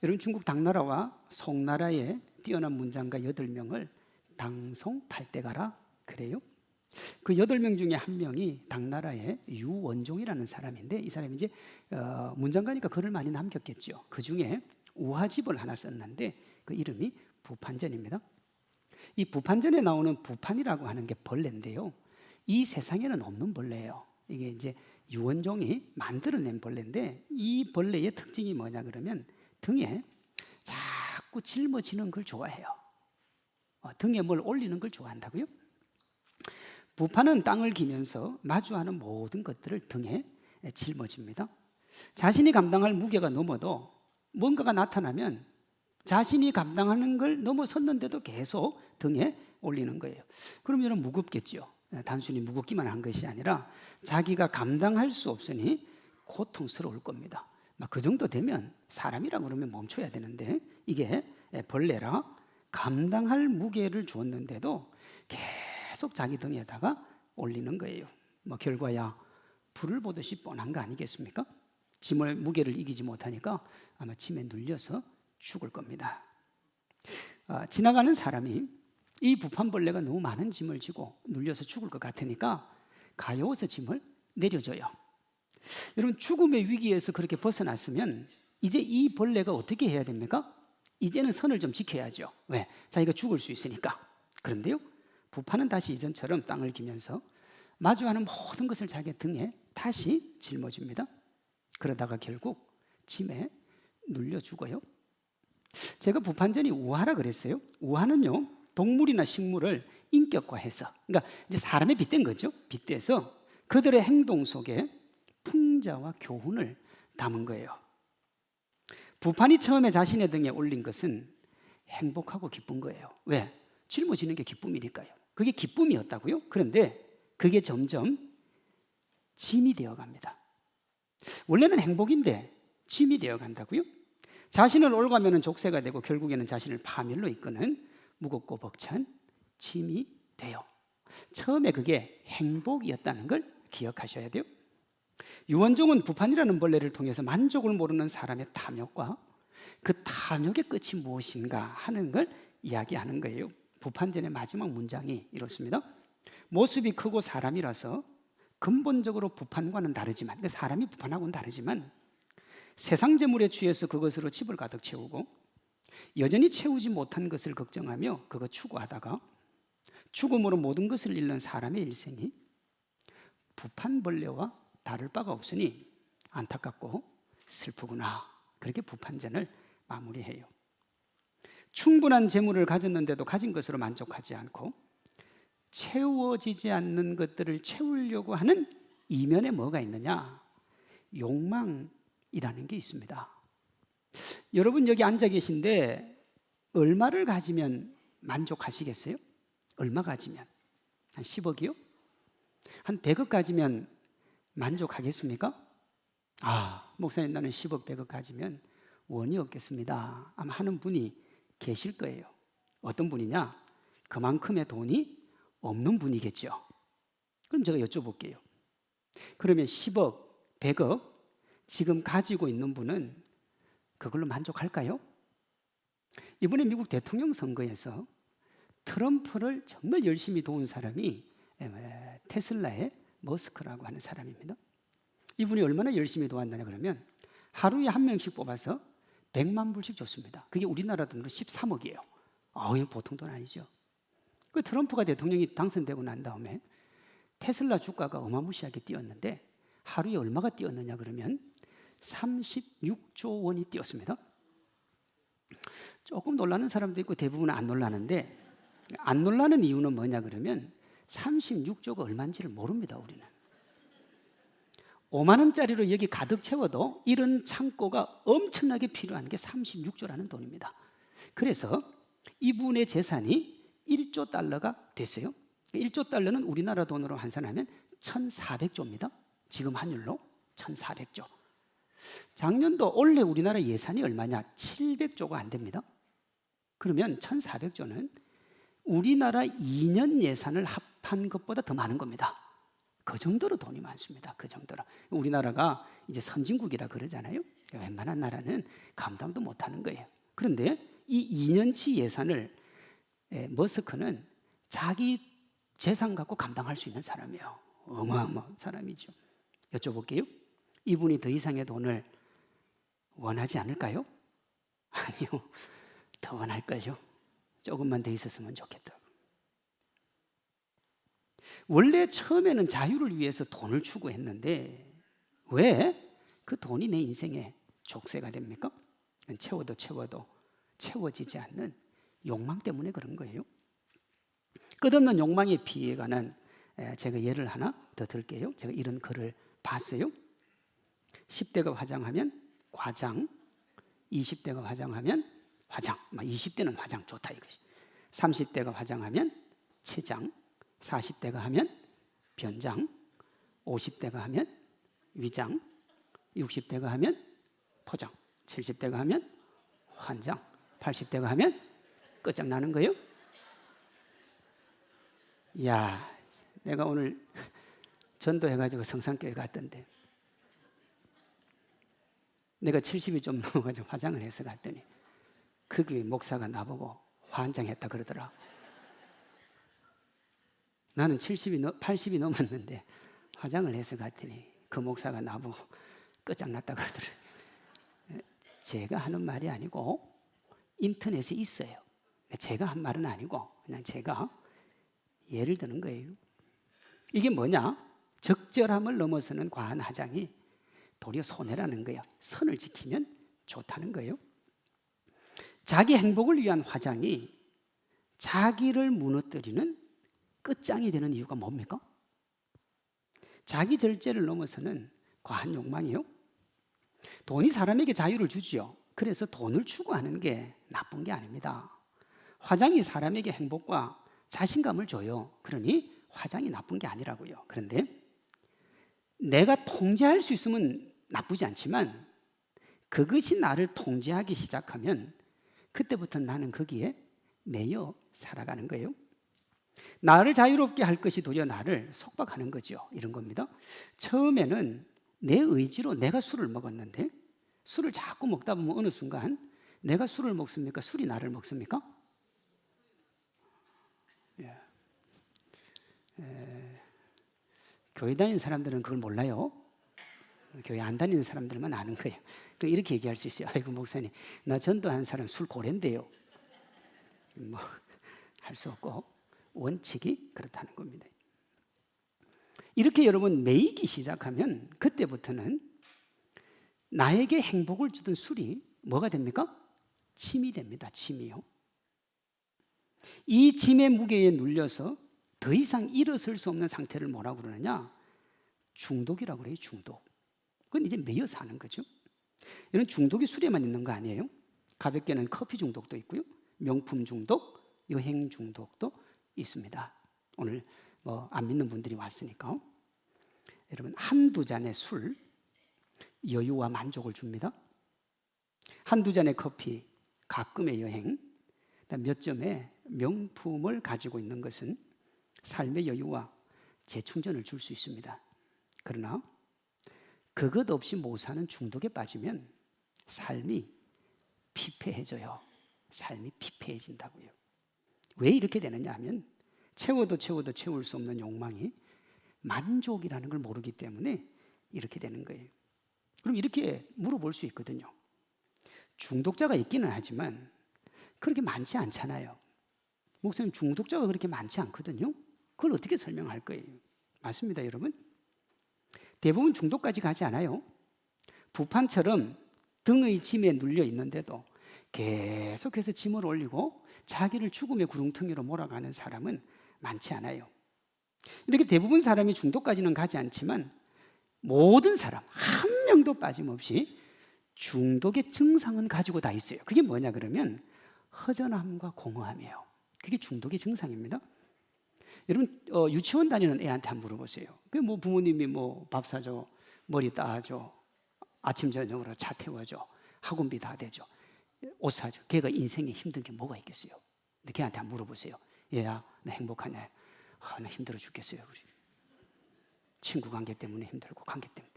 여러분, 중국 당나라와 송나라의 뛰어난 문장가 8명을 당송팔대가라 그래요. 그 8명 중에 한 명이 당나라의 유원종이라는 사람인데, 이 사람이 이제 문장가니까 글을 많이 남겼겠죠. 그 중에 우화집을 하나 썼는데 그 이름이 부판전입니다. 이 부판전에 나오는 부판이라고 하는 게 벌레인데요, 이 세상에는 없는 벌레예요. 이게 이제 유원종이 만들어낸 벌레인데, 이 벌레의 특징이 뭐냐 그러면 등에 자꾸 짊어지는 걸 좋아해요. 등에 뭘 올리는 걸 좋아한다고요? 부판은 땅을 기면서 마주하는 모든 것들을 등에 짊어집니다. 자신이 감당할 무게가 넘어도 뭔가가 나타나면 자신이 감당하는 걸 넘어섰는데도 계속 등에 올리는 거예요. 그럼 여러분, 무겁겠죠. 단순히 무겁기만 한 것이 아니라 자기가 감당할 수 없으니 고통스러울 겁니다. 그 정도 되면 사람이라고 그러면 멈춰야 되는데, 이게 벌레라 감당할 무게를 주었는데도 계속 자기 등에다가 올리는 거예요. 결과야 불을 보듯이 뻔한 거 아니겠습니까? 짐을, 무게를 이기지 못하니까 아마 짐에 눌려서 죽을 겁니다. 지나가는 사람이 이 부판벌레가 너무 많은 짐을 지고 눌려서 죽을 것 같으니까 가여워서 짐을 내려줘요. 여러분, 죽음의 위기에서 그렇게 벗어났으면 이제 이 벌레가 어떻게 해야 됩니까? 이제는 선을 좀 지켜야죠. 왜? 자기가 죽을 수 있으니까. 그런데요, 부판은 다시 이전처럼 땅을 기면서 마주하는 모든 것을 자기 등에 다시 짊어집니다. 그러다가 결국 짐에 눌려 죽어요. 제가 부판전이 우화라 그랬어요. 우화는요, 동물이나 식물을 인격화해서, 그러니까 이제 사람에 빗댄 거죠. 빗대서 그들의 행동 속에 풍자와 교훈을 담은 거예요. 부판이 처음에 자신의 등에 올린 것은 행복하고 기쁜 거예요. 왜? 짊어지는 게 기쁨이니까요. 그게 기쁨이었다고요? 그런데 그게 점점 짐이 되어갑니다. 원래는 행복인데 짐이 되어간다고요? 자신을 올가매는 족쇄가 되고 결국에는 자신을 파멸로 이끄는 무겁고 벅찬 짐이 돼요. 처음에 그게 행복이었다는 걸 기억하셔야 돼요. 유원종은 부판이라는 벌레를 통해서 만족을 모르는 사람의 탐욕과 그 탐욕의 끝이 무엇인가 하는 걸 이야기하는 거예요. 부판전의 마지막 문장이 이렇습니다. 모습이 크고 사람이라서 근본적으로 부판과는 다르지만, 사람이 부판하고는 다르지만 세상 재물에 취해서 그것으로 집을 가득 채우고 여전히 채우지 못한 것을 걱정하며 그것 추구하다가 죽음으로 모든 것을 잃는 사람의 일생이 부판벌레와 다를 바가 없으니 안타깝고 슬프구나. 그렇게 부판전을 마무리해요. 충분한 재물을 가졌는데도 가진 것으로 만족하지 않고 채워지지 않는 것들을 채우려고 하는 이면에 뭐가 있느냐? 욕망이라는 게 있습니다. 여러분, 여기 앉아 계신데 얼마를 가지면 만족하시겠어요? 얼마 가지면? 한 10억이요? 한 100억 가지면 만족하겠습니까? 목사님, 나는 10억 100억 가지면 원이 없겠습니다. 아마 하는 분이 계실 거예요. 어떤 분이냐? 그만큼의 돈이 없는 분이겠죠. 그럼 제가 여쭤볼게요. 그러면 10억, 100억 지금 가지고 있는 분은 그걸로 만족할까요? 이번에 미국 대통령 선거에서 트럼프를 정말 열심히 도운 사람이 테슬라의 머스크라고 하는 사람입니다. 이분이 얼마나 열심히 도왔느냐 그러면 하루에 한 명씩 뽑아서 100만 불씩 줬습니다. 그게 우리나라 돈으로 13억이에요. 이건 보통 돈 아니죠. 그 트럼프가 대통령이 당선되고 난 다음에 테슬라 주가가 어마무시하게 뛰었는데 하루에 얼마가 뛰었느냐 그러면 36조 원이 뛰었습니다. 조금 놀라는 사람도 있고 대부분은 안 놀라는데, 안 놀라는 이유는 뭐냐 그러면 36조가 얼마인지를 모릅니다. 우리는 5만 원짜리로 여기 가득 채워도 이런 창고가 엄청나게 필요한 게 36조라는 돈입니다. 그래서 이분의 재산이 1조 달러가 됐어요. 1조 달러는 우리나라 돈으로 환산하면 1,400조입니다. 지금 환율로 1,400조. 작년도 올해 우리나라 예산이 얼마냐? 700조가 안 됩니다. 그러면 1,400조는 우리나라 2년 예산을 합한 것보다 더 많은 겁니다. 그 정도로 돈이 많습니다. 그 정도로. 우리나라가 이제 선진국이라 그러잖아요. 웬만한 나라는 감당도 못하는 거예요. 그런데 이 2년치 예산을 머스크는 자기 재산 갖고 감당할 수 있는 사람이에요. 어마어마한 사람이죠. 여쭤볼게요. 이분이 더 이상의 돈을 원하지 않을까요? 아니요. 더 원할 거죠. 조금만 더 있었으면 좋겠다. 원래 처음에는 자유를 위해서 돈을 추구했는데 왜 그 돈이 내 인생의 족쇄가 됩니까? 채워도 채워지지 않는 욕망 때문에 그런 거예요. 끝없는 욕망의 피해에 관한 제가 예를 하나 더 들게요. 제가 이런 글을 봤어요. 10대가 화장하면 과장, 20대가 화장하면 화장, 20대는 화장 좋다 이것이. 30대가 화장하면 체장, 40대가 하면 변장, 50대가 하면 위장, 60대가 하면 포장, 70대가 하면 환장, 80대가 하면 끝장나는 거예요. 이야, 내가 오늘 전도해가지고 성산교회 갔던데 내가 70이 좀 넘어가지고 화장을 해서 갔더니 그 교회 목사가 나보고 환장했다 그러더라. 나는 80이 넘었는데 화장을 해서 갔더니 그 목사가 나보고 끝장났다 그러더라고요. 제가 하는 말이 아니고 인터넷에 있어요. 제가 한 말은 아니고 그냥 제가 예를 드는 거예요. 이게 뭐냐? 적절함을 넘어서는 과한 화장이 도리어 손해라는 거예요. 선을 지키면 좋다는 거예요. 자기 행복을 위한 화장이 자기를 무너뜨리는 끝장이 되는 이유가 뭡니까? 자기 절제를 넘어서는 과한 욕망이요. 돈이 사람에게 자유를 주지요. 그래서 돈을 추구하는 게 나쁜 게 아닙니다. 화장이 사람에게 행복과 자신감을 줘요. 그러니 화장이 나쁜 게 아니라고요. 그런데 내가 통제할 수 있으면 나쁘지 않지만 그것이 나를 통제하기 시작하면 그때부터 나는 거기에 매여 살아가는 거예요. 나를 자유롭게 할 것이 도리어 나를 속박하는 거죠. 이런 겁니다. 처음에는 내 의지로 내가 술을 먹었는데 술을 자꾸 먹다 보면 어느 순간 내가 술을 먹습니까? 술이 나를 먹습니까? 교회 다니는 사람들은 그걸 몰라요. 교회 안 다니는 사람들만 아는 거예요. 이렇게 얘기할 수 있어요. 아이고 목사님, 나 전도한 사람 술 고래인데요. 뭐 할 수 없고 원칙이 그렇다는 겁니다. 이렇게 여러분 매이기 시작하면 그때부터는 나에게 행복을 주던 술이 뭐가 됩니까? 침이 됩니다. 침이요. 이 짐의 무게에 눌려서 더 이상 일어설 수 없는 상태를 뭐라고 그러느냐? 중독이라고 그래요. 중독. 그건 이제 매여 사는 거죠. 이런 중독이 술에만 있는 거 아니에요. 가볍게는 커피 중독도 있고요. 명품 중독, 여행 중독도 있습니다. 오늘 뭐 안 믿는 분들이 왔으니까 여러분 한두 잔의 술 여유와 만족을 줍니다. 한두 잔의 커피 가끔의 여행 몇 점의 명품을 가지고 있는 것은 삶의 여유와 재충전을 줄 수 있습니다. 그러나 그것 없이 못 사는 중독에 빠지면 삶이 피폐해져요. 삶이 피폐해진다고요. 왜 이렇게 되느냐 하면 채워도 채울 수 없는 욕망이 만족이라는 걸 모르기 때문에 이렇게 되는 거예요. 그럼 이렇게 물어볼 수 있거든요. 중독자가 있기는 하지만 그렇게 많지 않잖아요. 목사님, 중독자가 그렇게 많지 않거든요. 그걸 어떻게 설명할 거예요? 맞습니다, 여러분. 대부분 중독까지 가지 않아요. 부판처럼 등의 짐에 눌려 있는데도 계속해서 짐을 올리고 자기를 죽음의 구렁텅이로 몰아가는 사람은 많지 않아요. 이렇게 대부분 사람이 중독까지는 가지 않지만 모든 사람 한 명도 빠짐없이 중독의 증상은 가지고 다 있어요. 그게 뭐냐 그러면 허전함과 공허함이에요. 그게 중독의 증상입니다. 여러분 유치원 다니는 애한테 한번 물어보세요. 그 뭐 부모님이 뭐 밥 사줘, 머리 따줘, 아침 저녁으로 차 태워줘, 학원비 다 대줘, 옷 사줘. 걔가 인생에 힘든 게 뭐가 있겠어요? 근데 걔한테 한번 물어보세요. 얘야, 나 행복하냐? 나 힘들어 죽겠어요. 우리 친구 관계 때문에 힘들고 관계 때문에.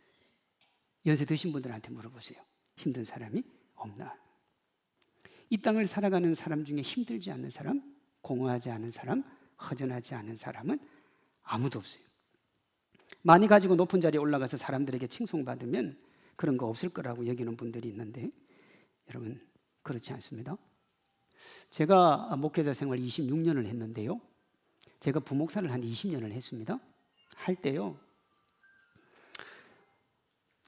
연세 드신 분들한테 물어보세요. 힘든 사람이 없나? 이 땅을 살아가는 사람 중에 힘들지 않는 사람, 공허하지 않은 사람, 허전하지 않은 사람은 아무도 없어요. 많이 가지고 높은 자리에 올라가서 사람들에게 칭송받으면 그런 거 없을 거라고 여기는 분들이 있는데 여러분 그렇지 않습니다. 제가 목회자 생활 26년을 했는데요. 제가 부목사를 한 20년을 했습니다. 할 때요.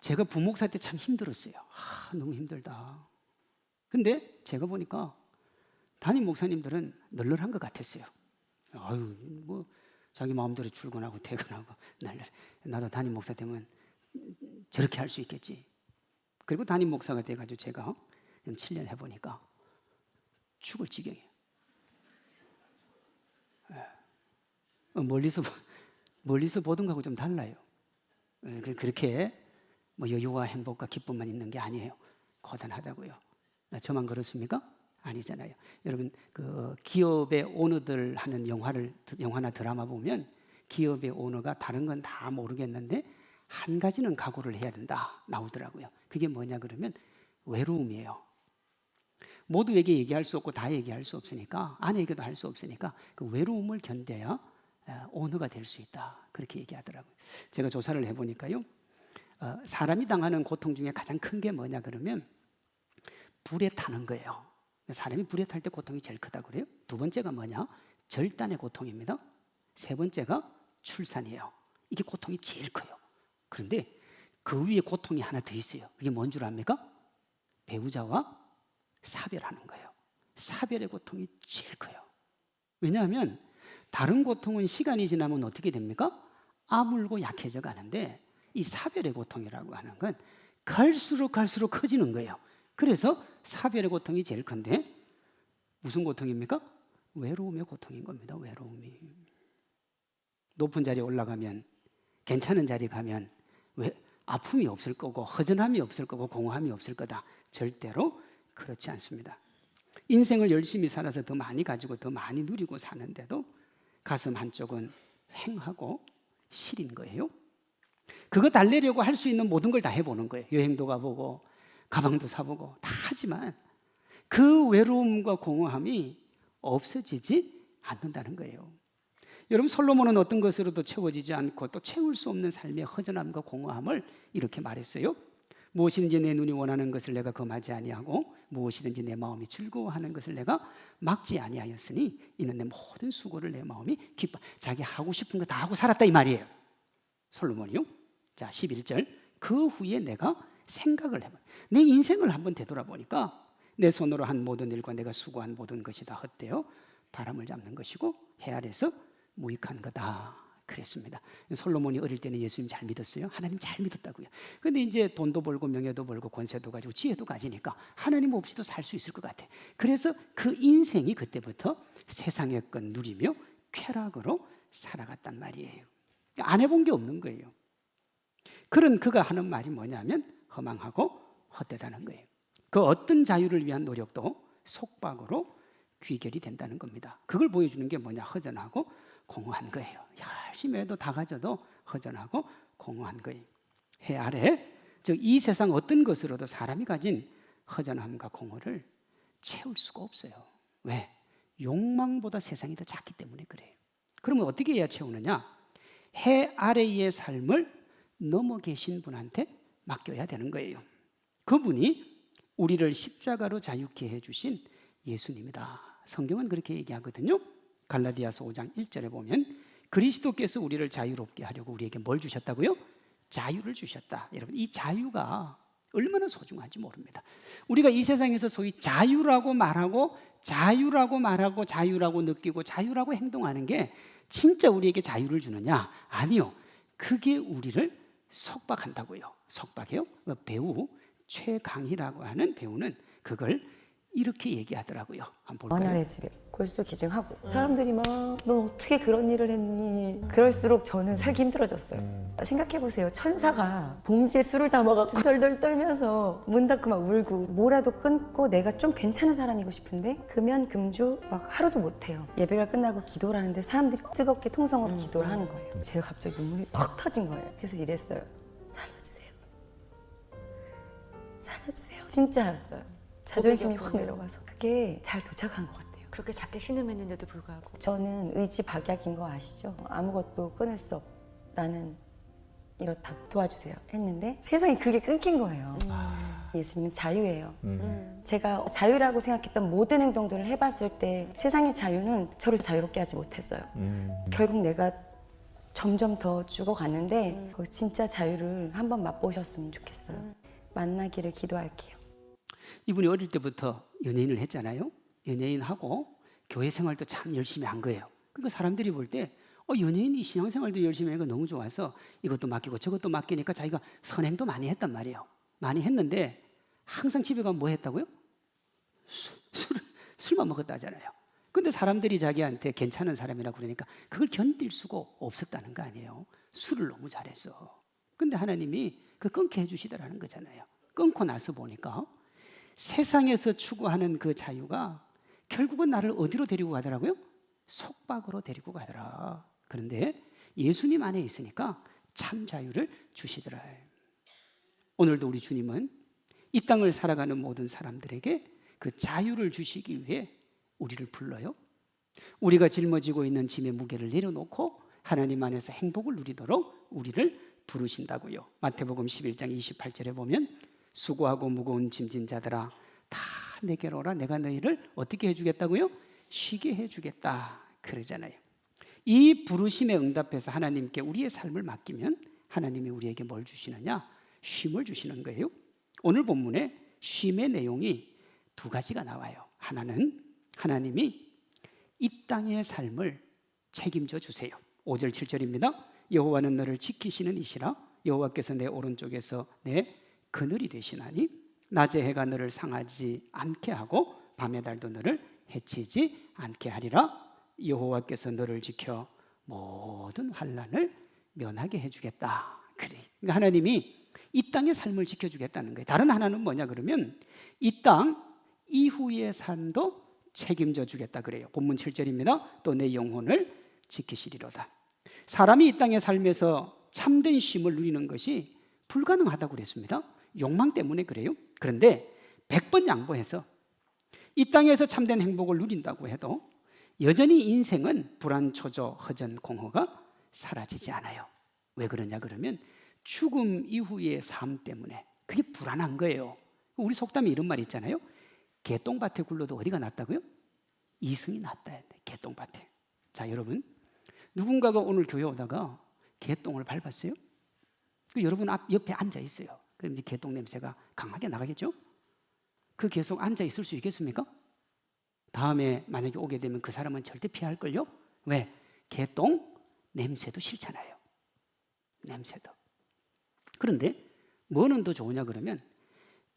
제가 부목사 때 참 힘들었어요. 너무 힘들다. 근데 제가 보니까 담임 목사님들은 널널한 것 같았어요. 아유, 뭐 자기 마음대로 출근하고 퇴근하고 나도 담임 목사 되면 저렇게 할 수 있겠지. 그리고 담임 목사가 돼가지고 제가 7년 해보니까 죽을 지경이에요. 멀리서 보던 거하고 좀 달라요. 그렇게 뭐 여유와 행복과 기쁨만 있는 게 아니에요. 고단하다고요. 저만 그렇습니까? 아니잖아요. 여러분 그 기업의 오너들 하는 영화나 드라마 보면 기업의 오너가 다른 건 다 모르겠는데 한 가지는 각오를 해야 된다 나오더라고요. 그게 뭐냐 그러면 외로움이에요. 모두에게 얘기할 수 없고 다 얘기할 수 없으니까 아내에게도 할 수 없으니까 그 외로움을 견뎌야 오너가 될 수 있다 그렇게 얘기하더라고요. 제가 조사를 해보니까요. 사람이 당하는 고통 중에 가장 큰 게 뭐냐 그러면 불에 타는 거예요. 사람이 불에 탈 때 고통이 제일 크다고 그래요. 두 번째가 뭐냐? 절단의 고통입니다. 세 번째가 출산이에요. 이게 고통이 제일 커요. 그런데 그 위에 고통이 하나 더 있어요. 그게 뭔 줄 압니까? 배우자와 사별하는 거예요. 사별의 고통이 제일 커요. 왜냐하면 다른 고통은 시간이 지나면 어떻게 됩니까? 아물고 약해져 가는데 이 사별의 고통이라고 하는 건 갈수록 커지는 거예요. 그래서 사별의 고통이 제일 큰데 무슨 고통입니까? 외로움의 고통인 겁니다. 외로움이. 높은 자리에 올라가면 괜찮은 자리 가면 아픔이 없을 거고 허전함이 없을 거고 공허함이 없을 거다. 절대로 그렇지 않습니다. 인생을 열심히 살아서 더 많이 가지고 더 많이 누리고 사는데도 가슴 한쪽은 휑하고 시린 거예요. 그거 달래려고 할 수 있는 모든 걸 다 해보는 거예요. 여행도 가보고 가방도 사보고 다 하지만 그 외로움과 공허함이 없어지지 않는다는 거예요. 여러분 솔로몬은 어떤 것으로도 채워지지 않고 또 채울 수 없는 삶의 허전함과 공허함을 이렇게 말했어요. 무엇이든지 내 눈이 원하는 것을 내가 금하지 아니하고 무엇이든지 내 마음이 즐거워하는 것을 내가 막지 아니하였으니 이는 내 모든 수고를 내 마음이 기뻐. 자기 하고 싶은 거 다 하고 살았다 이 말이에요. 솔로몬이요. 자 11절 그 후에 내가 생각을 해봐. 내 인생을 한번 되돌아보니까 내 손으로 한 모든 일과 내가 수고한 모든 것이 다 헛되어 바람을 잡는 것이고 해 아래서 무익한 거다 그랬습니다. 솔로몬이 어릴 때는 예수님 잘 믿었어요. 하나님 잘 믿었다고요. 그런데 이제 돈도 벌고 명예도 벌고 권세도 가지고 지혜도 가지니까 하나님 없이도 살 수 있을 것 같아. 그래서 그 인생이 그때부터 세상의 것 누리며 쾌락으로 살아갔단 말이에요. 안 해본 게 없는 거예요. 그런 그가 하는 말이 뭐냐면 허망하고 헛되다는 거예요. 그 어떤 자유를 위한 노력도 속박으로 귀결이 된다는 겁니다. 그걸 보여주는 게 뭐냐? 허전하고 공허한 거예요. 열심히 해도 다 가져도 허전하고 공허한 거예요. 해 아래 즉 이 세상 어떤 것으로도 사람이 가진 허전함과 공허를 채울 수가 없어요. 왜? 욕망보다 세상이 더 작기 때문에 그래요. 그러면 어떻게 해야 채우느냐? 해 아래의 삶을 넘어 계신 분한테 맡겨야 되는 거예요. 그분이 우리를 십자가로 자유케 해주신 예수님이다. 성경은 그렇게 얘기하거든요. 갈라디아서 5장 1절에 보면 그리스도께서 우리를 자유롭게 하려고 우리에게 뭘 주셨다고요? 자유를 주셨다. 여러분 이 자유가 얼마나 소중한지 모릅니다. 우리가 이 세상에서 소위 자유라고 말하고 자유라고 느끼고 자유라고 행동하는 게 진짜 우리에게 자유를 주느냐? 아니요. 그게 우리를 속박한다고요. 속박해요. 배우 최강희라고 하는 배우는 그걸 이렇게 얘기하더라고요. 한번 볼까요? 원활의 집에 골수 기증하고 사람들이 막 넌 어떻게 그런 일을 했니? 그럴수록 저는 살기 힘들어졌어요. 생각해보세요. 천사가 봉지에 술을 담아갖고 덜덜 떨면서 문 닫고 막 울고 뭐라도 끊고 내가 좀 괜찮은 사람이고 싶은데 금연 금주 막 하루도 못해요. 예배가 끝나고 기도를 하는데 사람들이 뜨겁게 통성으로 기도를 하는 거예요. 제가 갑자기 눈물이 퍽 터진 거예요. 그래서 이랬어요. 살려주세요. 해주세요. 진짜였어요. 자존심이 확 내려가서 그게 잘 도착한 것 같아요. 그렇게 작게 신음했는데도 불구하고 저는 의지박약인 거 아시죠? 아무것도 끊을 수 없. 나는 이렇다. 도와주세요. 했는데 세상에 그게 끊긴 거예요. 예수님은 자유예요. 제가 자유라고 생각했던 모든 행동들을 해봤을 때 세상의 자유는 저를 자유롭게 하지 못했어요. 결국 내가 점점 더 죽어가는데 그 진짜 자유를 한번 맛보셨으면 좋겠어요. 만나기를 기도할게요. 이분이 어릴 때부터 연예인을 했잖아요. 연예인하고 교회 생활도 참 열심히 한 거예요. 그러니까 사람들이 볼 때 연예인이 신앙생활도 열심히 하니까 너무 좋아서 이것도 맡기고 저것도 맡기니까 자기가 선행도 많이 했단 말이에요. 많이 했는데 항상 집에 가면 뭐 했다고요? 술만 먹었다 하잖아요. 근데 사람들이 자기한테 괜찮은 사람이라고 그러니까 그걸 견딜 수가 없었다는 거 아니에요. 술을 너무 잘했어. 근데 하나님이 그 끊게 해주시더라는 거잖아요. 끊고 나서 보니까 세상에서 추구하는 그 자유가 결국은 나를 어디로 데리고 가더라고요? 속박으로 데리고 가더라. 그런데 예수님 안에 있으니까 참 자유를 주시더라. 오늘도 우리 주님은 이 땅을 살아가는 모든 사람들에게 그 자유를 주시기 위해 우리를 불러요. 우리가 짊어지고 있는 짐의 무게를 내려놓고 하나님 안에서 행복을 누리도록 우리를 부르신다고요. 마태복음 11장 28절에 보면 수고하고 무거운 짐진 자들아 다 내게로 오라. 내가 너희를 어떻게 해주겠다고요? 쉬게 해주겠다 그러잖아요. 이 부르심에 응답해서 하나님께 우리의 삶을 맡기면 하나님이 우리에게 뭘 주시느냐? 쉼을 주시는 거예요. 오늘 본문에 쉼의 내용이 두 가지가 나와요. 하나는 하나님이 이 땅의 삶을 책임져 주세요. 5절 7절입니다. 여호와는 너를 지키시는 이시라. 여호와께서 내 오른쪽에서 내 그늘이 되시나니 낮에 해가 너를 상하지 않게 하고 밤의 달도 너를 해치지 않게 하리라. 여호와께서 너를 지켜 모든 환난을 면하게 해주겠다. 그래. 그러니까 하나님이 이 땅의 삶을 지켜주겠다는 거예요. 다른 하나는 뭐냐 그러면 이 땅 이후의 삶도 책임져 주겠다 그래요. 본문 7절입니다. 또 내 영혼을 지키시리로다. 사람이 이 땅의 삶에서 참된 쉼을 누리는 것이 불가능하다고 그랬습니다. 욕망 때문에 그래요. 그런데 100번 양보해서 이 땅에서 참된 행복을 누린다고 해도 여전히 인생은 불안, 초조, 허전, 공허가 사라지지 않아요. 왜 그러냐 그러면 죽음 이후의 삶 때문에 그게 불안한 거예요. 우리 속담에 이런 말 있잖아요. 개똥밭에 굴러도 어디가 낫다고요? 이승이 낫다. 개똥밭에. 자, 여러분 누군가가 오늘 교회 오다가 개똥을 밟았어요? 여러분 옆에 앉아 있어요. 그럼 이제 개똥 냄새가 강하게 나가겠죠? 그 계속 앉아 있을 수 있겠습니까? 다음에 만약에 오게 되면 그 사람은 절대 피할걸요? 왜? 개똥 냄새도 싫잖아요. 냄새도. 그런데 뭐는 더 좋으냐 그러면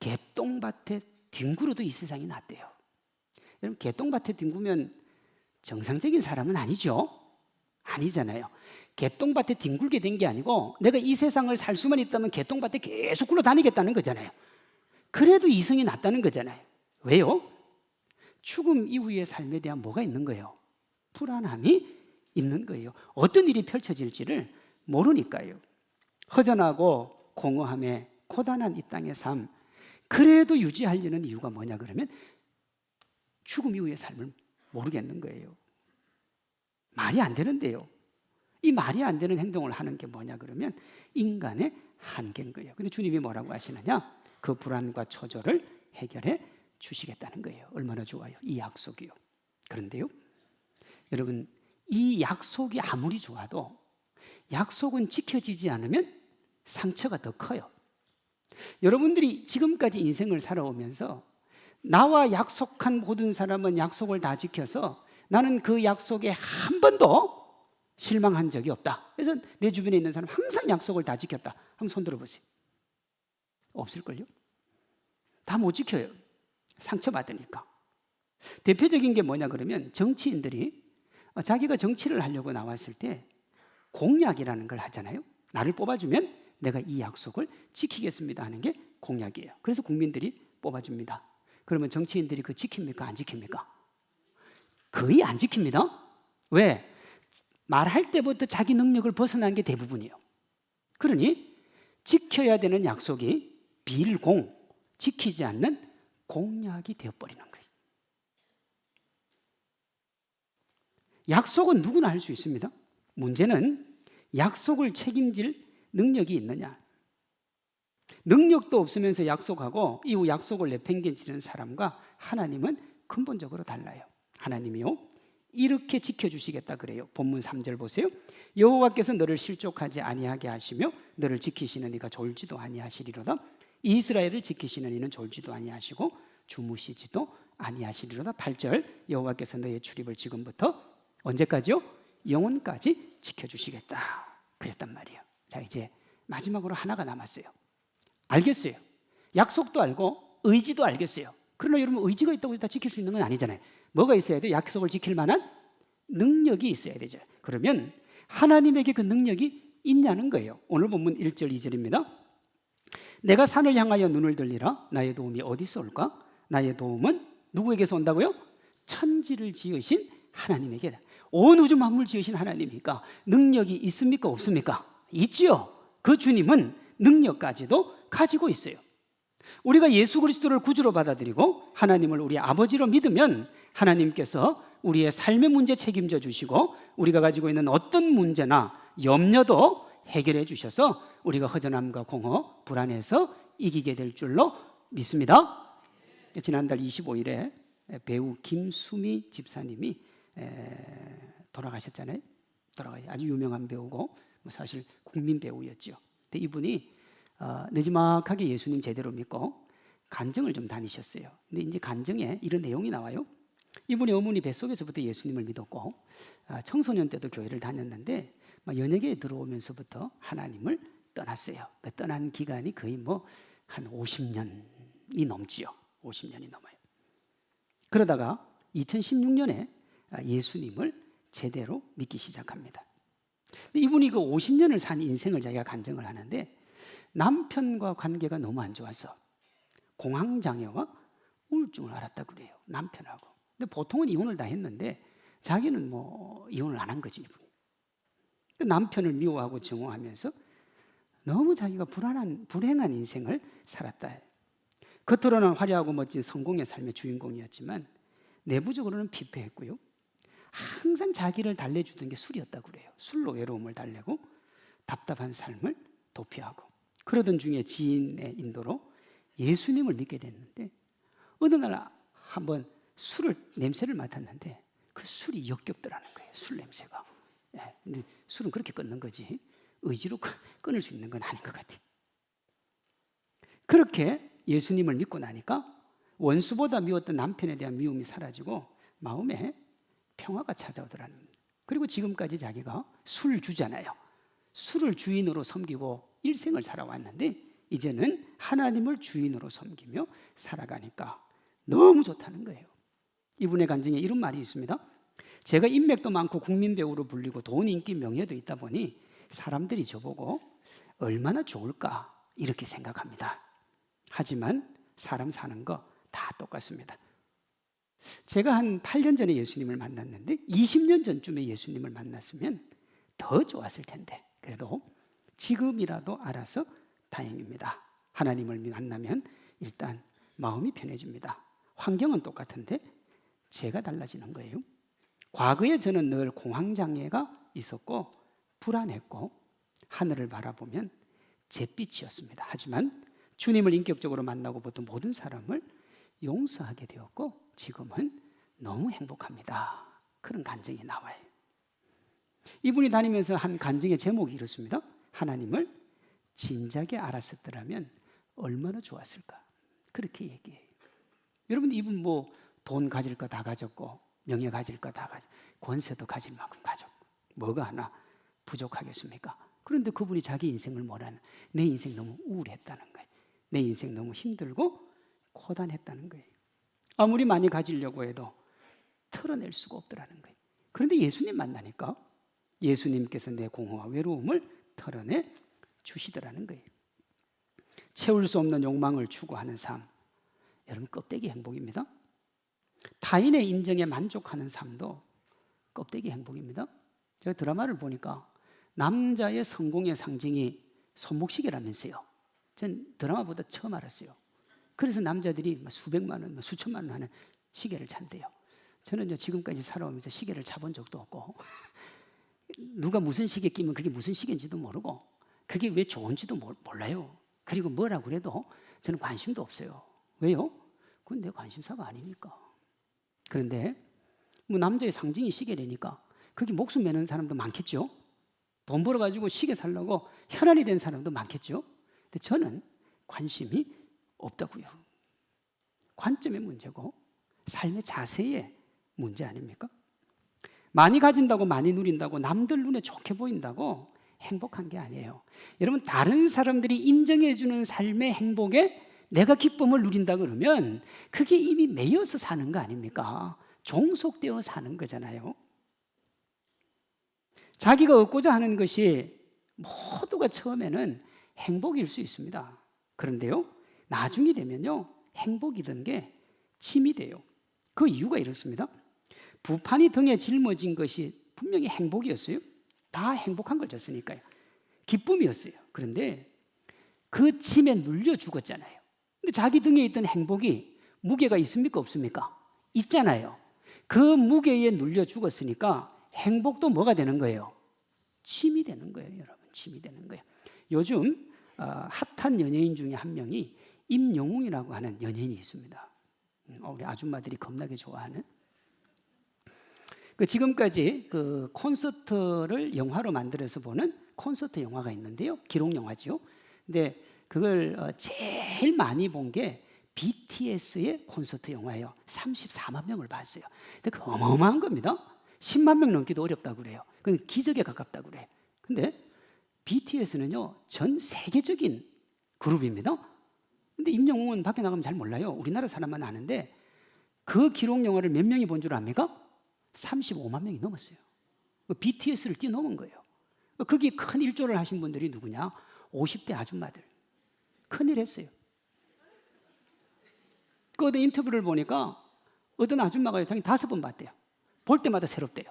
개똥밭에 뒹굴어도 이 세상이 낫대요. 여러분 개똥밭에 뒹구면 정상적인 사람은 아니죠? 아니잖아요. 개똥밭에 뒹굴게 된 게 아니고 내가 이 세상을 살 수만 있다면 개똥밭에 계속 굴러다니겠다는 거잖아요. 그래도 이성이 낫다는 거잖아요. 왜요? 죽음 이후의 삶에 대한 뭐가 있는 거예요? 불안함이 있는 거예요. 어떤 일이 펼쳐질지를 모르니까요. 허전하고 공허함에 고단한 이 땅의 삶, 그래도 유지하려는 이유가 뭐냐 그러면 죽음 이후의 삶을 모르겠는 거예요. 말이 안 되는데요. 이 말이 안 되는 행동을 하는 게 뭐냐 그러면 인간의 한계인 거예요. 근데 주님이 뭐라고 하시느냐? 그 불안과 초조를 해결해 주시겠다는 거예요. 얼마나 좋아요. 이 약속이요. 그런데요, 여러분 이 약속이 아무리 좋아도 약속은 지켜지지 않으면 상처가 더 커요. 여러분들이 지금까지 인생을 살아오면서 나와 약속한 모든 사람은 약속을 다 지켜서 나는 그 약속에 한 번도 실망한 적이 없다. 그래서 내 주변에 있는 사람 항상 약속을 다 지켰다. 한번 손 들어보세요. 없을걸요? 다 못 지켜요. 상처받으니까. 대표적인 게 뭐냐 그러면 정치인들이 자기가 정치를 하려고 나왔을 때 공약이라는 걸 하잖아요. 나를 뽑아주면 내가 이 약속을 지키겠습니다 하는 게 공약이에요. 그래서 국민들이 뽑아줍니다. 그러면 정치인들이 그거 지킵니까? 안 지킵니까? 거의 안 지킵니다. 왜? 말할 때부터 자기 능력을 벗어난 게 대부분이에요. 그러니 지켜야 되는 약속이 빌공, 지키지 않는 공약이 되어버리는 거예요. 약속은 누구나 할 수 있습니다. 문제는 약속을 책임질 능력이 있느냐. 능력도 없으면서 약속하고 이후 약속을 내팽개치는 사람과 하나님은 근본적으로 달라요. 하나님이요, 이렇게 지켜주시겠다 그래요. 본문 3절 보세요. 여호와께서 너를 실족하지 아니하게 하시며 너를 지키시는 이가 졸지도 아니하시리로다. 이스라엘을 지키시는 이는 졸지도 아니하시고 주무시지도 아니하시리로다. 8절 여호와께서 너의 출입을 지금부터 언제까지요? 영원까지 지켜주시겠다 그랬단 말이에요. 자, 이제 마지막으로 하나가 남았어요. 알겠어요. 약속도 알고 의지도 알겠어요. 그러나 여러분, 의지가 있다고 해서 다 지킬 수 있는 건 아니잖아요. 뭐가 있어야 돼요? 약속을 지킬 만한 능력이 있어야 되죠. 그러면 하나님에게 그 능력이 있냐는 거예요. 오늘 본문 1절 2절입니다. 내가 산을 향하여 눈을 들리라. 나의 도움이 어디서 올까? 나의 도움은 누구에게서 온다고요? 천지를 지으신 하나님에게. 온 우주 만물 지으신 하나님이니까 능력이 있습니까? 없습니까? 있지요. 그 주님은 능력까지도 가지고 있어요. 우리가 예수 그리스도를 구주로 받아들이고 하나님을 우리 아버지로 믿으면 하나님께서 우리의 삶의 문제 책임져 주시고 우리가 가지고 있는 어떤 문제나 염려도 해결해 주셔서 우리가 허전함과 공허, 불안에서 이기게 될 줄로 믿습니다. 지난달 25일에 배우 김수미 집사님이 돌아가셨잖아요. 아주 유명한 배우고 사실 국민 배우였죠. 근데 이분이 내지막하게 예수님 제대로 믿고 간증을 좀 다니셨어요. 근데 이제 간증에 이런 내용이 나와요. 이분이 어머니 뱃속에서부터 예수님을 믿었고 청소년 때도 교회를 다녔는데 연예계에 들어오면서부터 하나님을 떠났어요. 그 떠난 기간이 거의 한 50년이 넘지요. 50년이 넘어요. 그러다가 2016년에 예수님을 제대로 믿기 시작합니다. 근데 이분이 그 50년을 산 인생을 자기가 간증을 하는데 남편과 관계가 너무 안 좋아서 공황장애와 우울증을 앓았다고 그래요. 남편하고. 근데 보통은 이혼을 다 했는데 자기는 이혼을 안 한 거지, 이분이. 남편을 미워하고 증오하면서 너무 자기가 불행한 인생을 살았다. 겉으로는 화려하고 멋진 성공의 삶의 주인공이었지만 내부적으로는 피폐했고요. 항상 자기를 달래주던 게 술이었다고 그래요. 술로 외로움을 달래고 답답한 삶을 도피하고 그러던 중에 지인의 인도로 예수님을 믿게 됐는데 어느 날 한번 냄새를 맡았는데 그 술이 역겹더라는 거예요. 술 냄새가. 근데 술은 그렇게 끊는 거지 의지로 끊을 수 있는 건 아닌 것 같아요. 그렇게 예수님을 믿고 나니까 원수보다 미웠던 남편에 대한 미움이 사라지고 마음에 평화가 찾아오더라는 거예요. 그리고 지금까지 자기가 술 주잖아요. 술을 주인으로 섬기고 일생을 살아왔는데 이제는 하나님을 주인으로 섬기며 살아가니까 너무 좋다는 거예요. 이분의 간증에 이런 말이 있습니다. 제가 인맥도 많고 국민 배우로 불리고 돈, 인기, 명예도 있다 보니 사람들이 저보고 얼마나 좋을까 이렇게 생각합니다. 하지만 사람 사는 거 다 똑같습니다. 제가 한 8년 전에 예수님을 만났는데 20년 전쯤에 예수님을 만났으면 더 좋았을 텐데 그래도 지금이라도 알아서 다행입니다. 하나님을 만나면 일단 마음이 편해집니다. 환경은 똑같은데 제가 달라지는 거예요. 과거에 저는 늘 공황장애가 있었고 불안했고 하늘을 바라보면 잿빛이었습니다. 하지만 주님을 인격적으로 만나고부터 모든 사람을 용서하게 되었고 지금은 너무 행복합니다. 그런 간증이 나와요. 이분이 다니면서 한 간증의 제목이 이렇습니다. 하나님을 진작에 알았었더라면 얼마나 좋았을까. 그렇게 얘기해요. 여러분 이분 돈 가질 거 다 가졌고 명예 가질 거 다 가졌고 권세도 가질 만큼 가졌고 뭐가 하나 부족하겠습니까? 그런데 그분이 자기 인생을 뭐라는 내 인생 너무 우울했다는 거예요. 내 인생 너무 힘들고 고단했다는 거예요. 아무리 많이 가지려고 해도 털어낼 수가 없더라는 거예요. 그런데 예수님 만나니까 예수님께서 내 공허와 외로움을 털어내 주시더라는 거예요. 채울 수 없는 욕망을 추구하는 삶, 여러분 껍데기 행복입니다. 타인의 인정에 만족하는 삶도 껍데기 행복입니다. 제가 드라마를 보니까 남자의 성공의 상징이 손목시계라면서요. 전 드라마 보다 처음 알았어요. 그래서 남자들이 수백만 원, 수천만 원 하는 시계를 찬대요. 저는요 지금까지 살아오면서 시계를 차본 적도 없고 누가 무슨 시계 끼면 그게 무슨 시계인지도 모르고 그게 왜 좋은지도 몰라요. 그리고 뭐라고 그래도 저는 관심도 없어요. 왜요? 그건 내 관심사가 아니니까. 그런데 뭐 남자의 상징이 시계라니까 그게 목숨 매는 사람도 많겠죠. 돈 벌어가지고 시계 살려고 혈안이 된 사람도 많겠죠. 근데 저는 관심이 없다고요. 관점의 문제고 삶의 자세의 문제 아닙니까? 많이 가진다고 많이 누린다고 남들 눈에 좋게 보인다고 행복한 게 아니에요. 여러분 다른 사람들이 인정해 주는 삶의 행복에 내가 기쁨을 누린다 그러면 그게 이미 매여서 사는 거 아닙니까? 종속되어 사는 거잖아요. 자기가 얻고자 하는 것이 모두가 처음에는 행복일 수 있습니다. 그런데요 나중이 되면요 행복이던 게 침이 돼요. 그 이유가 이렇습니다. 부판이 등에 짊어진 것이 분명히 행복이었어요. 다 행복한 걸 줬으니까요. 기쁨이었어요. 그런데 그 침에 눌려 죽었잖아요. 근데 자기 등에 있던 행복이 무게가 있습니까 없습니까? 있잖아요. 그 무게에 눌려 죽었으니까 행복도 뭐가 되는 거예요? 침이 되는 거예요. 여러분 침이 되는 거예요. 요즘 핫한 연예인 중에 한 명이 임영웅이라고 하는 연예인이 있습니다. 우리 아줌마들이 겁나게 좋아하는 지금까지 그 콘서트를 영화로 만들어서 보는 콘서트 영화가 있는데요. 기록 영화죠. 근데 그걸 제일 많이 본 게 BTS의 콘서트 영화예요. 34만 명을 봤어요. 근데 그 어마어마한 겁니다. 10만 명 넘기도 어렵다고 그래요. 그건 기적에 가깝다고 그래요. 근데 BTS는요 전 세계적인 그룹입니다. 근데 임영웅은 밖에 나가면 잘 몰라요. 우리나라 사람만 아는데 그 기록 영화를 몇 명이 본 줄 압니까? 35만 명이 넘었어요. BTS를 뛰어넘은 거예요. 거기에 큰 일조를 하신 분들이 누구냐? 50대 아줌마들. 큰일 했어요. 그 어떤 인터뷰를 보니까 어떤 아줌마가 자기 5번 봤대요. 볼 때마다 새롭대요.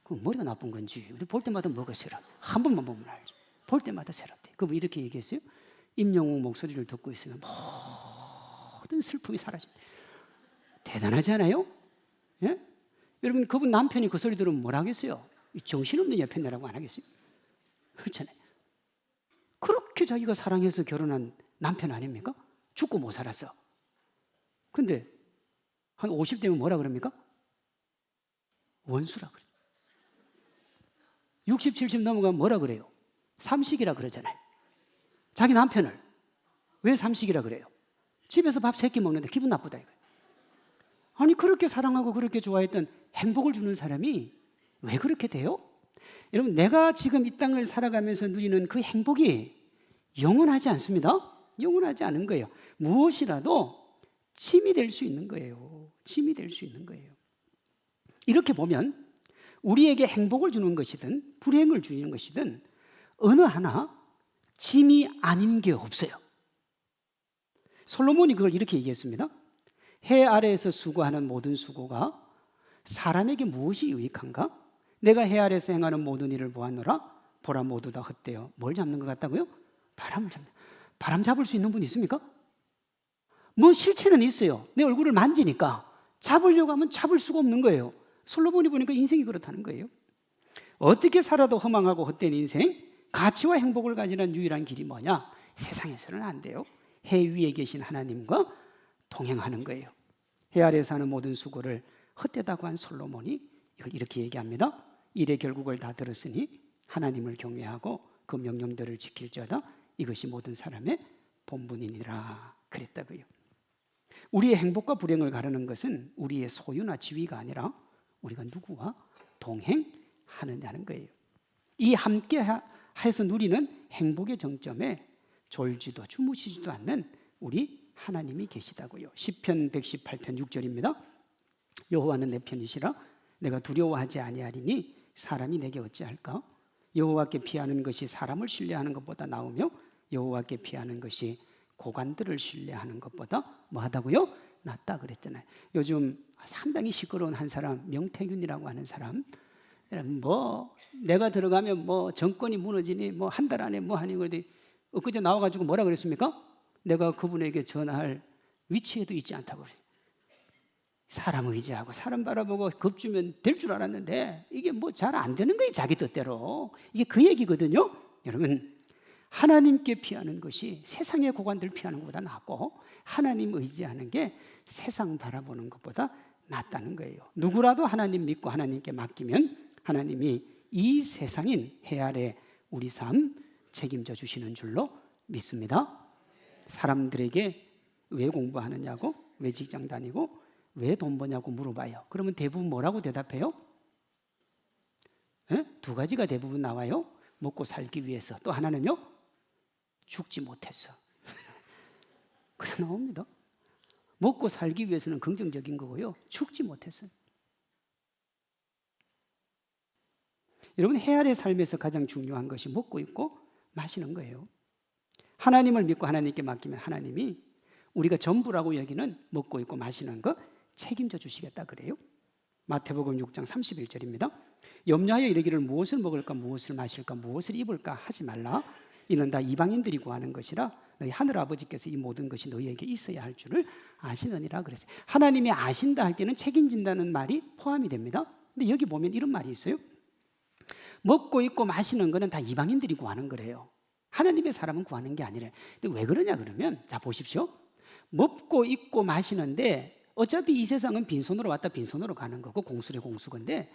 그 머리가 나쁜 건지 볼 때마다 뭐가 새로워. 한 번만 보면 알죠. 볼 때마다 새롭대. 그분 이렇게 얘기했어요. 임영웅 목소리를 듣고 있으면 모든 슬픔이 사라진다. 대단하지 않아요? 예? 여러분 그분 남편이 그 소리 들으면 뭐라 하겠어요? 정신없는 여편네라고 안 하겠어요? 그렇잖아요. 그렇게 자기가 사랑해서 결혼한 남편 아닙니까? 죽고 못 살았어. 근데 한 50대면 뭐라 그럽니까? 원수라 그래요. 60, 70 넘어가면 뭐라 그래요? 삼식이라 그러잖아요. 자기 남편을 왜 삼식이라 그래요? 집에서 밥 3끼 먹는데 기분 나쁘다 이거예요. 아니 그렇게 사랑하고 그렇게 좋아했던 행복을 주는 사람이 왜 그렇게 돼요? 여러분 내가 지금 이 땅을 살아가면서 누리는 그 행복이 영원하지 않습니다. 영원하지 않은 거예요. 무엇이라도 침이 될 수 있는 거예요. 침이 될 수 있는 거예요. 이렇게 보면 우리에게 행복을 주는 것이든 불행을 주는 것이든 어느 하나 짐이 아닌 게 없어요. 솔로몬이 그걸 이렇게 얘기했습니다. 해 아래에서 수고하는 모든 수고가 사람에게 무엇이 유익한가? 내가 해 아래에서 행하는 모든 일을 보았노라. 보라 모두 다 헛되어 뭘 잡는 것 같다고요? 바람을 잡는. 바람 잡을 수 있는 분 있습니까? 뭐 실체는 있어요. 내 얼굴을 만지니까 잡으려고 하면 잡을 수가 없는 거예요. 솔로몬이 보니까 인생이 그렇다는 거예요. 어떻게 살아도 허망하고 헛된 인생, 가치와 행복을 가지는 유일한 길이 뭐냐? 세상에서는 안 돼요. 해 위에 계신 하나님과 동행하는 거예요. 해 아래에 사는 모든 수고를 헛되다고 한 솔로몬이 이걸 이렇게 얘기합니다. 일의 결국을 다 들었으니 하나님을 경외하고 그 명령들을 지킬지어다. 이것이 모든 사람의 본분이니라 그랬다고요. 우리의 행복과 불행을 가르는 것은 우리의 소유나 지위가 아니라 우리가 누구와 동행하느냐는 거예요. 이 함께 해서 누리는 행복의 정점에 졸지도 주무시지도 않는 우리 하나님이 계시다고요. 시편 118편 6절입니다. 여호와는 내 편이시라 내가 두려워하지 아니하리니 사람이 내게 어찌할까? 여호와께 피하는 것이 사람을 신뢰하는 것보다 나으며 여호와께 피하는 것이 고관들을 신뢰하는 것보다 뭐하다고요? 낫다 그랬잖아요. 요즘 상당히 시끄러운 한 사람 명태균이라고 하는 사람 뭐 내가 들어가면 뭐 정권이 무너지니 뭐 한 달 안에 뭐 하니 그러더니 엊그제 나와가지고 뭐라 그랬습니까? 내가 그분에게 전할 위치에도 있지 않다고 그래요. 사람 의지하고 사람 바라보고 겁주면 될 줄 알았는데 이게 뭐 잘 안 되는 거예요. 자기 뜻대로. 이게 그 얘기거든요. 여러분, 하나님께 피하는 것이 세상의 고관들 피하는 것보다 낫고 하나님 의지하는 게 세상 바라보는 것보다 낫다는 거예요. 누구라도 하나님 믿고 하나님께 맡기면 하나님이 이 세상인 해 아래 우리 삶 책임져 주시는 줄로 믿습니다. 사람들에게 왜 공부하느냐고, 왜 직장 다니고, 왜 돈 버냐고 물어봐요. 그러면 대부분 뭐라고 대답해요? 두 가지가 대부분 나와요. 먹고 살기 위해서. 또 하나는요? 죽지 못해서. 그래 나옵니다. 먹고 살기 위해서는 긍정적인 거고요. 죽지 못해서. 여러분, 해 아래 삶에서 가장 중요한 것이 먹고 있고 마시는 거예요. 하나님을 믿고 하나님께 맡기면 하나님이 우리가 전부라고 여기는 먹고 있고 마시는 거 책임져 주시겠다 그래요. 마태복음 6장 31절입니다. 염려하여 이르기를 무엇을 먹을까 무엇을 마실까 무엇을 입을까 하지 말라. 이는 다 이방인들이 구하는 것이라 너희 하늘 아버지께서 이 모든 것이 너희에게 있어야 할 줄을 아시느니라 그랬어요. 하나님이 아신다 할 때는 책임진다는 말이 포함이 됩니다. 근데 여기 보면 이런 말이 있어요. 먹고 입고 마시는 거는 다 이방인들이 구하는 거래요. 하나님의 사람은 구하는 게 아니래. 근데 왜 그러냐 그러면 자 보십시오. 먹고 입고 마시는데 어차피 이 세상은 빈손으로 왔다 빈손으로 가는 거고 공수래 공수건데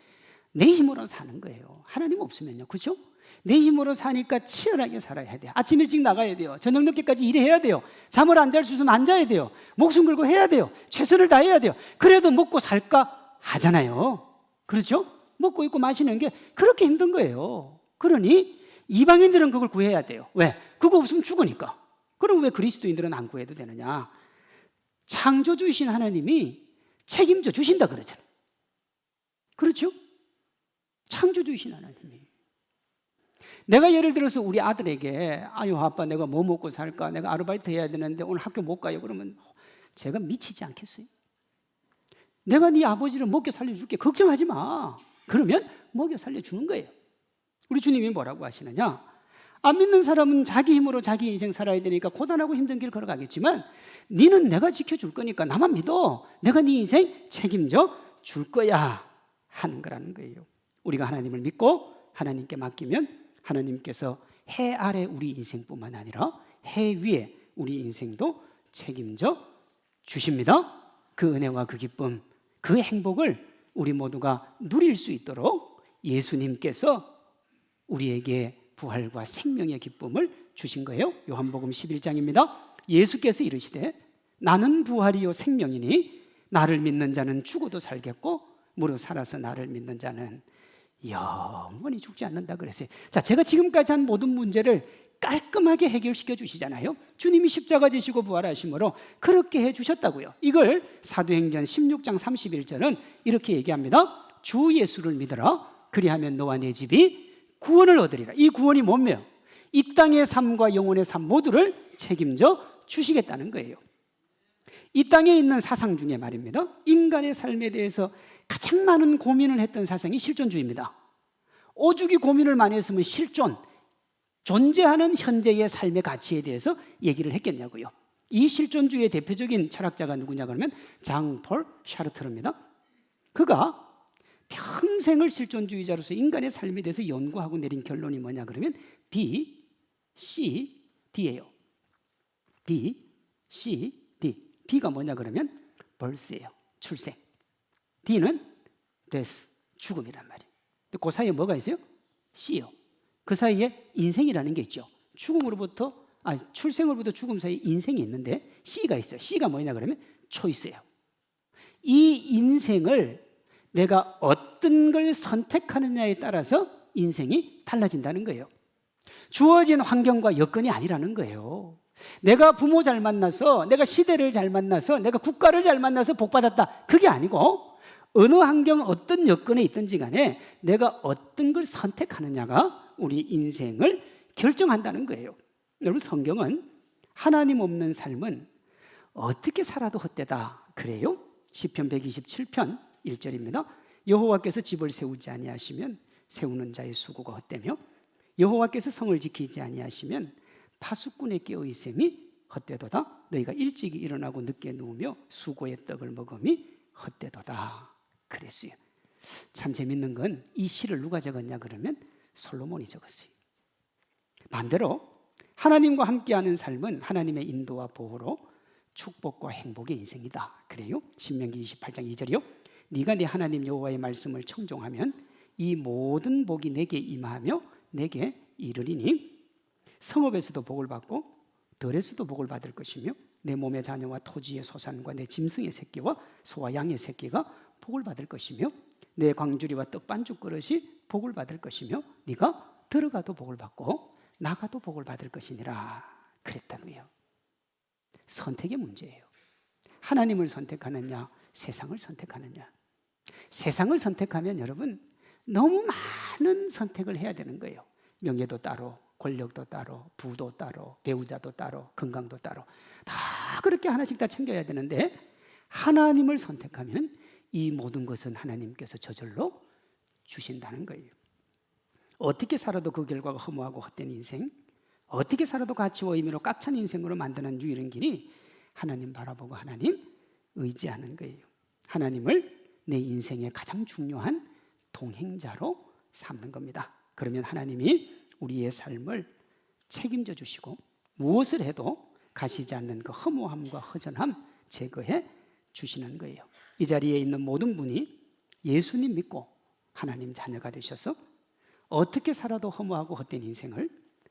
내 힘으로 사는 거예요. 하나님 없으면요. 그렇죠? 내 힘으로 사니까 치열하게 살아야 돼요. 아침 일찍 나가야 돼요. 저녁 늦게까지 일해야 돼요. 잠을 안 잘 수 있으면 안 자야 돼요. 목숨 걸고 해야 돼요. 최선을 다해야 돼요. 그래도 먹고 살까 하잖아요. 그렇죠? 먹고 입고 마시는 게 그렇게 힘든 거예요. 그러니 이방인들은 그걸 구해야 돼요. 왜? 그거 없으면 죽으니까. 그럼 왜 그리스도인들은 안 구해도 되느냐? 창조주이신 하나님이 책임져 주신다 그러잖아요. 그렇죠? 창조주이신 하나님이. 내가 예를 들어서 우리 아들에게 아유 아빠 내가 뭐 먹고 살까? 내가 아르바이트 해야 되는데 오늘 학교 못 가요. 그러면 제가 미치지 않겠어요? 내가 네 아버지를 먹여 살려줄게. 걱정하지 마. 그러면 먹여 살려주는 거예요. 우리 주님이 뭐라고 하시느냐? 안 믿는 사람은 자기 힘으로 자기 인생 살아야 되니까 고단하고 힘든 길 걸어가겠지만 너는 내가 지켜줄 거니까 나만 믿어. 내가 네 인생 책임져 줄 거야 하는 거라는 거예요. 우리가 하나님을 믿고 하나님께 맡기면 하나님께서 해 아래 우리 인생뿐만 아니라 해 위에 우리 인생도 책임져 주십니다. 그 은혜와 그 기쁨, 그 행복을 우리 모두가 누릴 수 있도록 예수님께서 우리에게 부활과 생명의 기쁨을 주신 거예요. 요한복음 11장입니다. 예수께서 이르시되 나는 부활이요 생명이니 나를 믿는 자는 죽어도 살겠고 무릇 살아서 나를 믿는 자는 영원히 죽지 않는다 그랬어요. 자, 제가 지금까지 한 모든 문제를 깔끔하게 해결시켜 주시잖아요. 주님이 십자가 지시고 부활하심으로 그렇게 해 주셨다고요. 이걸 사도행전 16장 31절은 이렇게 얘기합니다. 주 예수를 믿어라. 그리하면 너와 내 집이 구원을 얻으리라. 이 구원이 뭐며? 이 땅의 삶과 영혼의 삶 모두를 책임져 주시겠다는 거예요. 이 땅에 있는 사상 중에 말입니다. 인간의 삶에 대해서 가장 많은 고민을 했던 사상이 실존주의입니다. 오죽이 고민을 많이 했으면 실존, 존재하는 현재의 삶의 가치에 대해서 얘기를 했겠냐고요. 이 실존주의의 대표적인 철학자가 누구냐 그러면 장폴 샤르트르입니다. 그가 평생을 실존주의자로서 인간의 삶에 대해서 연구하고 내린 결론이 뭐냐 그러면 B, C, D예요. B, C, D. B가 뭐냐 그러면 birth예요. 출생. D는 death, 죽음이란 말이에요. 근데 그 사이에 뭐가 있어요? C요. 그 사이에 인생이라는 게 있죠. 출생으로부터 죽음 사이에 인생이 있는데 C가 있어요. C가 뭐냐 그러면 choice예요. 이 인생을 내가 어떤 걸 선택하느냐에 따라서 인생이 달라진다는 거예요. 주어진 환경과 여건이 아니라는 거예요. 내가 부모 잘 만나서, 내가 시대를 잘 만나서, 내가 국가를 잘 만나서 복받았다. 그게 아니고 어느 환경, 어떤 여건에 있든지 간에 내가 어떤 걸 선택하느냐가 우리 인생을 결정한다는 거예요. 여러분, 성경은 하나님 없는 삶은 어떻게 살아도 헛되다 그래요. 시편 127편 1절입니다. 여호와께서 집을 세우지 아니하시면 세우는 자의 수고가 헛되며 여호와께서 성을 지키지 아니하시면 파수꾼의 깨어 있음이 헛되도다. 너희가 일찍이 일어나고 늦게 누우며 수고의 떡을 먹음이 헛되도다. 그랬어요. 참 재밌는 건 이 시를 누가 적었냐 그러면 솔로몬이 적었어요. 반대로 하나님과 함께하는 삶은 하나님의 인도와 보호로 축복과 행복의 인생이다. 그래요? 신명기 28장 2절이요. 네가 네 하나님 여호와의 말씀을 청종하면 이 모든 복이 내게 임하며 내게 이르리니 성읍에서도 복을 받고 들에서도 복을 받을 것이며 내 몸의 자녀와 토지의 소산과 내 짐승의 새끼와 소와 양의 새끼가 복을 받을 것이며 내 광주리와 떡반죽 그릇이 복을 받을 것이며 네가 들어가도 복을 받고 나가도 복을 받을 것이니라 그랬다고요. 선택의 문제예요. 하나님을 선택하느냐 세상을 선택하느냐. 세상을 선택하면 여러분 너무 많은 선택을 해야 되는 거예요. 명예도 따로 권력도 따로 부도 따로 배우자도 따로 건강도 따로 다 그렇게 하나씩 다 챙겨야 되는데 하나님을 선택하면 이 모든 것은 하나님께서 저절로 주신다는 거예요. 어떻게 살아도 그 결과가 허무하고 헛된 인생, 어떻게 살아도 가치와 의미로 꽉 찬 인생으로 만드는 유일한 길이 하나님 바라보고 하나님 의지하는 거예요. 하나님을 내 인생의 가장 중요한 동행자로 삼는 겁니다. 그러면 하나님이 우리의 삶을 책임져 주시고 무엇을 해도 가시지 않는 그 허무함과 허전함 제거해 주시는 거예요. 이 자리에 있는 모든 분이 예수님 믿고 하나님 자녀가 되셔서 어떻게 살아도 허무하고 헛된 인생을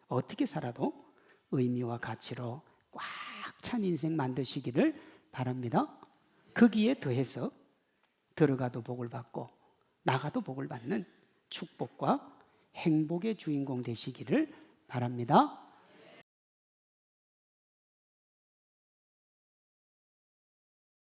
어떻게 살아도 의미와 가치로 꽉 찬 인생 만드시기를 바랍니다. 거기에 더해서 들어가도 복을 받고 나가도 복을 받는 축복과 행복의 주인공 되시기를 바랍니다.